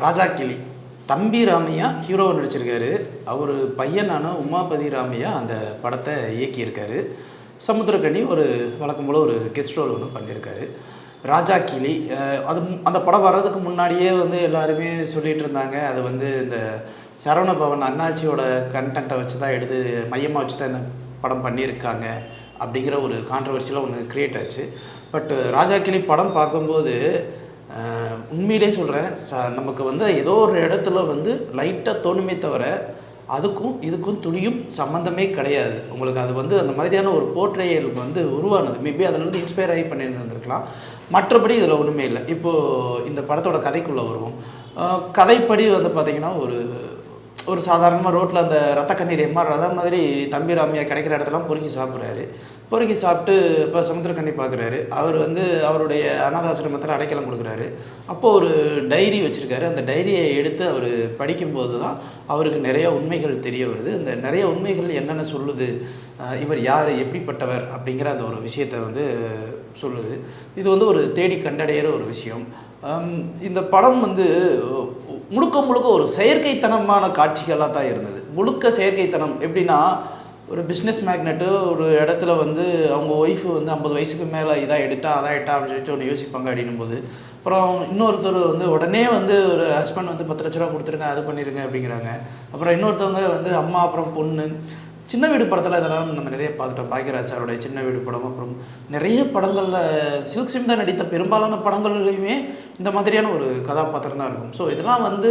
ராஜா கிளி தம்பி ராமையா ஹீரோவை நடிச்சிருக்காரு. அவர் பையனான உமாபதி ராமையா அந்த படத்தை இயக்கியிருக்காரு. சமுத்திரக்கனி ஒரு வழக்கம் போல் ஒரு கெஸ்ட் ரோல் ஒன்று பண்ணியிருக்காரு. ராஜா கிளி அது அந்த படம் வர்றதுக்கு முன்னாடியே வந்து எல்லாருமே சொல்லிகிட்டு இருந்தாங்க, அது வந்து இந்த சரவணபவன் அண்ணாச்சியோட கண்டென்ட்டை வச்சு தான் எடுத்து மையமாக வச்சு தான் இந்த படம் பண்ணியிருக்காங்க அப்படிங்கிற ஒரு கான்ட்ரவர்சியெலாம் ஒன்று க்ரியேட் ஆச்சு. பட் ராஜா கிளி படம் பார்க்கும்போது உண்மையிலே சொல்கிறேன், நமக்கு வந்து ஏதோ ஒரு இடத்துல வந்து லைட்டாக தோணுமே தவிர அதுக்கும் இதுக்கும் துளியும் சம்மந்தமே கிடையாது. உங்களுக்கு அது வந்து அந்த மாதிரியான ஒரு போர்ட்ரேயல் வந்து உருவானது மேபி அதில் இன்ஸ்பயர் ஆகி பண்ணியிருந்துருக்கலாம். மற்றபடி இதில் ஒன்றுமே இல்லை. இப்போது இந்த படத்தோட கதைக்குள்ளே வருவோம். கதைப்படி வந்து பார்த்திங்கன்னா ஒரு சாதாரணமாக ரோட்டில் அந்த ரத்த கண்ணீர் எம்ஆர் ராதா மாதிரி தம்பி ராமையா கிடைக்கிற இடத்துலாம் பொறுக்கி சாப்பிட்றாரு. பொறுக்கி சாப்பிட்டு இப்போ சமுத்திரக்கண்ணி பார்க்குறாரு. அவர் வந்து அவருடைய அனாதாசிரமத்தில் அடைக்கலம் கொடுக்குறாரு. அப்போது ஒரு டைரி வச்சுருக்காரு. அந்த டைரியை எடுத்து அவர் படிக்கும்போது தான் அவருக்கு நிறைய உண்மைகள் தெரிய வருது. அந்த நிறைய உண்மைகள் என்னென்ன சொல்லுது, இவர் யார், எப்படிப்பட்டவர் அப்படிங்கிற அந்த ஒரு விஷயத்தை வந்து சொல்லுது. இது வந்து ஒரு தேடி கண்டடையிற ஒரு விஷயம். இந்த படம் வந்து முழுக்க ஒரு செயற்கைத்தனமான காட்சிகளாக தான் இருந்தது. முழுக்க செயற்கைத்தனம் எப்படின்னா, ஒரு பிஸ்னஸ் மேக்னெட்டு ஒரு இடத்துல வந்து அவங்க ஒய்ஃபு வந்து 50 வயசுக்கு மேலே இதாக எடுத்தா அதான் எட்டா அப்படின்னு சொல்லிட்டு ஒன்று யோசிப்பாங்க அப்படின்னும் போது, அப்புறம் இன்னொருத்தர் வந்து உடனே வந்து ஒரு ஹஸ்பண்ட் வந்து 10 லட்ச ரூபா கொடுத்துருங்க, அது பண்ணிடுங்க அப்படிங்கிறாங்க. அப்புறம் இன்னொருத்தவங்க வந்து அம்மா, அப்புறம் பொண்ணு. சின்ன வீடு படத்தில் இதெல்லாம் நம்ம நிறைய பார்த்துட்டோம். பாக்யராஜ் சாரோடைய சின்ன வீடு படம், அப்புறம் நிறைய படங்களில் சில்க் சிம்தா நடித்த பெரும்பாலான படங்கள்லையுமே இந்த மாதிரியான ஒரு கதாபாத்திரம் தான் இருக்கும். ஸோ இதெல்லாம் வந்து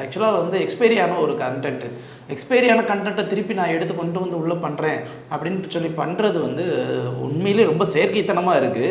ஆக்சுவலாக வந்து எக்ஸ்பைரியான ஒரு கண்டென்ட்டு. எக்ஸ்பைரியான கண்டென்ட்டை திருப்பி நான் எடுத்து கொண்டு வந்து உள்ளே பண்ணுறேன் அப்படின்னு சொல்லி பண்ணுறது வந்து உண்மையிலே ரொம்ப செயற்கைத்தனமாக இருக்குது.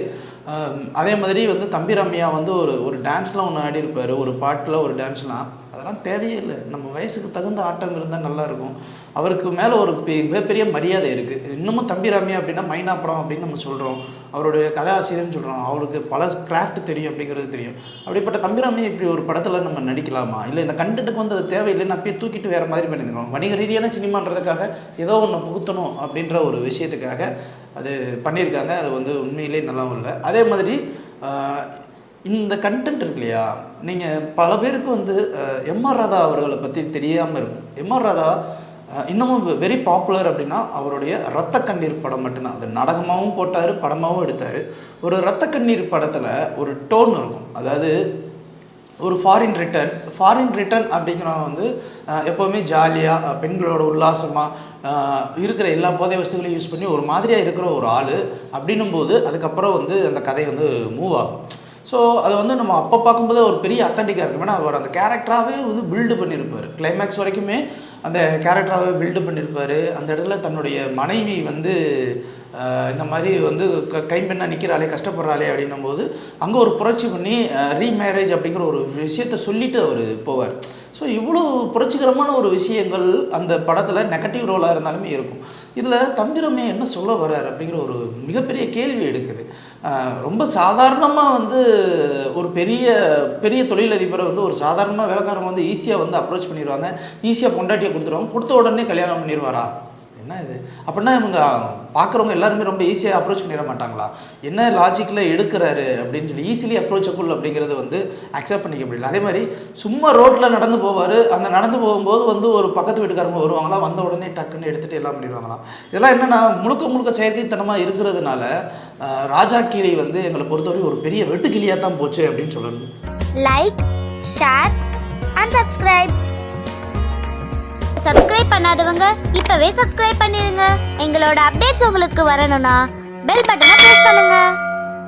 அதே மாதிரி வந்து தம்பி ராமையா வந்து ஒரு டான்ஸ்லாம் ஒன்று ஆடி இருப்பார், ஒரு பாட்டில் ஒரு டான்ஸ்லாம். அதெல்லாம் தேவையே இல்லை. நம்ம வயசுக்கு தகுந்த ஆட்டம் இருந்தால் நல்லாயிருக்கும். அவருக்கு மேலே ஒரு மிகப்பெரிய மரியாதை இருக்குது. இன்னமும் தம்பி ராமையா அப்படின்னா மைனா படம் அப்படின்னு நம்ம சொல்கிறோம். அவருடைய கதாசிரியர்னு சொல்கிறோம். அவருக்கு பல கிராஃப்ட் தெரியும் அப்படிங்கிறது தெரியும். அப்படிப்பட்ட தம்பி ராமையா இப்படி ஒரு படத்தில் நம்ம நடிக்கலாமா, இல்லை இந்த கண்டென்ட்டுக்கு வந்து அது தேவையில்லைன்னு அப்பயே தூக்கிட்டு வேறு மாதிரி பண்ணியிருக்கோம். வணிக ரீதியான சினிமான்றதுக்காக ஏதோ ஒன்று புகுத்தணும் அப்படின்ற ஒரு விஷயத்துக்காக அது பண்ணியிருக்காங்க. அது வந்து உண்மையிலே நல்லாவும் இல்லை. அதே மாதிரி இந்த கண்டென்ட் இருக்கு இல்லையா, நீங்கள் பல பேருக்கு வந்து எம்ஆர் ராதா அவர்களை பற்றி தெரியாமல் இருக்கும். எம்ஆர் ராதா இன்னமும் வெரி பாப்புலர் அப்படின்னா அவருடைய ரத்த கண்ணீர் படம் மட்டும்தான். அது நாடகமாகவும் போட்டார், படமாகவும் எடுத்தார். ஒரு ரத்த கண்ணீர் படத்தில் ஒரு டோன் இருக்கும். அதாவது ஒரு ஃபாரின் ரிட்டர்ன் அப்படிங்கிறவங்க வந்து எப்போவுமே ஜாலியாக பெண்களோட உல்லாசமாக இருக்கிற எல்லா போதை வஸ்துகளையும் யூஸ் பண்ணி ஒரு மாதிரியாக இருக்கிற ஒரு ஆள் அப்படின்னும் போது அதுக்கப்புறம் வந்து அந்த கதை வந்து மூவ் ஆகும். ஸோ அதை வந்து நம்ம அப்போ பார்க்கும்போது ஒரு பெரிய அத்தன்டிக்காக இருக்கும். ஏன்னா அவர் அந்த கேரக்டராகவே வந்து பில்டு பண்ணியிருப்பார். கிளைமேக்ஸ் வரைக்குமே அந்த கேரக்டராகவே பில்டு பண்ணியிருப்பார். அந்த இடத்துல தன்னுடைய மனைவி வந்து இந்த மாதிரி வந்து கைம்பெண்ணாக நிற்கிறாளே, கஷ்டப்படுறாளே அப்படின்னும் போது அங்கே ஒரு புரட்சி பண்ணி ரீமேரேஜ் அப்படிங்கிற ஒரு விஷயத்தை சொல்லிவிட்டு அவர் போவார். ஸோ இவ்வளோ புரட்சிகரமான ஒரு விஷயங்கள் அந்த படத்தில் நெகட்டிவ் ரோலாக இருந்தாலுமே இருக்கும். இதில் தம்பி ராமையா என்ன சொல்ல வர்றார் அப்படிங்கிற ஒரு மிகப்பெரிய கேள்வி எடுக்குது. ரொம்ப சாதாரணமாக வந்து ஒரு பெரிய தொழிலதிபரை வந்து ஒரு சாதாரணமாக வேலைக்காரங்க வந்து ஈஸியாக வந்து அப்ரோச் பண்ணிடுவாங்க, ஈஸியாக பொண்டாட்டியை கொடுத்துருவாங்க, கொடுத்த உடனே கல்யாணம் பண்ணிடுவாரா? என்ன இது அப்படின்னா இவங்க பார்க்குறவங்க எல்லாருமே ரொம்ப ஈஸியாக அப்ரோச் பண்ணிட மாட்டாங்களா? என்ன லாஜிக்கில் எடுக்கிறாரு அப்படின்னு சொல்லி ஈஸிலி அப்ரோச்சபிள் அப்படிங்கிறது வந்து அக்செப்ட் பண்ணிக்க முடியல. அதே மாதிரி சும்மா ரோட்டில் நடந்து போவார். அந்த நடந்து போகும்போது வந்து ஒரு பக்கத்து வீட்டுக்காரங்க வருவாங்களா, வந்த உடனே டக்குன்னு எடுத்துகிட்டு எல்லாம் பண்ணிடுவாங்களாம். இதெல்லாம் என்னென்னா முழுக்க செயற்கைத்தனமாக இருக்கிறதுனால ராஜா கிளி வந்து எங்களை பொறுத்தவரை ஒரு பெரிய வெட்டுக்கிளியாக தான் போச்சு அப்படின்னு சொல்லணும். லைக், ஷேர் அண்ட் சப்ஸ்கிரைப் பண்ணாதவங்க இப்பவே சப்ஸ்கிரைப் பண்ணிருங்க. எங்களோட அப்டேட்ஸ் உங்களுக்கு வரணும்னா பெல் பட்டனை பிரஸ் பண்ணுங்க.